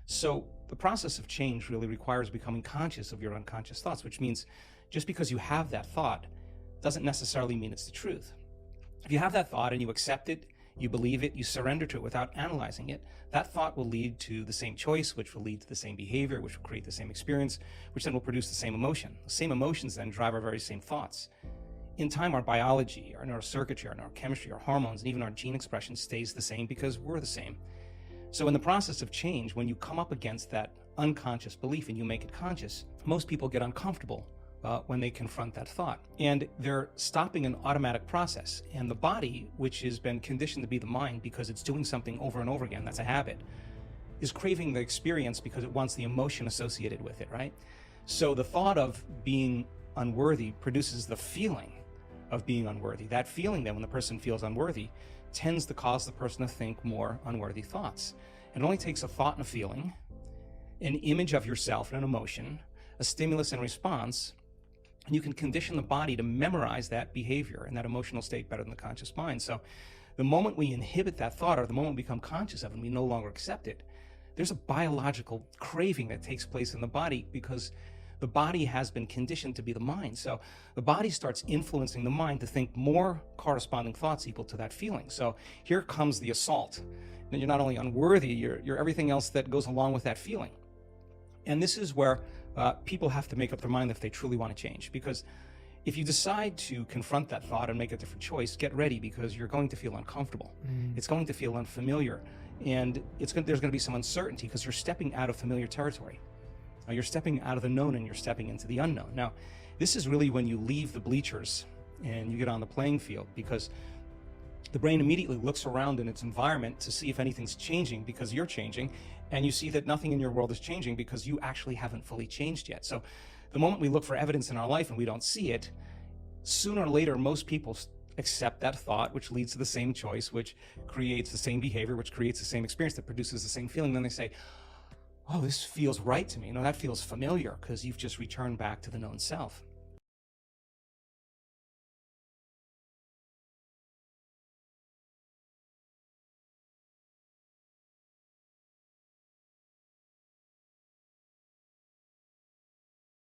So the process of change really requires becoming conscious of your unconscious thoughts, which means just because you have that thought doesn't necessarily mean it's the truth. If you have that thought and you accept it, you believe it, you surrender to it without analyzing it, that thought will lead to the same choice, which will lead to the same behavior, which will create the same experience, which then will produce the same emotion. The same emotions then drive our very same thoughts. In time, our biology, our neurocircuitry, our neurochemistry, our hormones, and even our gene expression stays the same because we're the same. So in the process of change, when you come up against that unconscious belief and you make it conscious, most people get uncomfortable when they confront that thought. And they're stopping an automatic process. And the body, which has been conditioned to be the mind because it's doing something over and over again, that's a habit, is craving the experience because it wants the emotion associated with it, right? So the thought of being unworthy produces the feeling of being unworthy. That feeling then, when the person feels unworthy, tends to cause the person to think more unworthy thoughts. It only takes a thought and a feeling, an image of yourself and an emotion, a stimulus and response, and you can condition the body to memorize that behavior and that emotional state better than the conscious mind. So the moment we inhibit that thought, or the moment we become conscious of it and we no longer accept it, there's a biological craving that takes place in the body because the body has been conditioned to be the mind. So the body starts influencing the mind to think more corresponding thoughts equal to that feeling. So here comes the assault. And you're not only unworthy, you're everything else that goes along with that feeling. And this is where people have to make up their mind if they truly want to change. Because if you decide to confront that thought and make a different choice, get ready, because you're going to feel uncomfortable. It's going to feel unfamiliar. And there's going to be some uncertainty because you're stepping out of familiar territory. You're stepping out of the known and you're stepping into the unknown. Now, this is really when you leave the bleachers and you get on the playing field, because the brain immediately looks around in its environment to see if anything's changing because you're changing, and you see that nothing in your world is changing because you actually haven't fully changed yet. So the moment we look for evidence in our life and we don't see it, sooner or later, most people accept that thought, which leads to the same choice, which creates the same behavior, which creates the same experience, that produces the same feeling. Then they say, oh, this feels right to me. No, that feels familiar, because you've just returned back to the known self.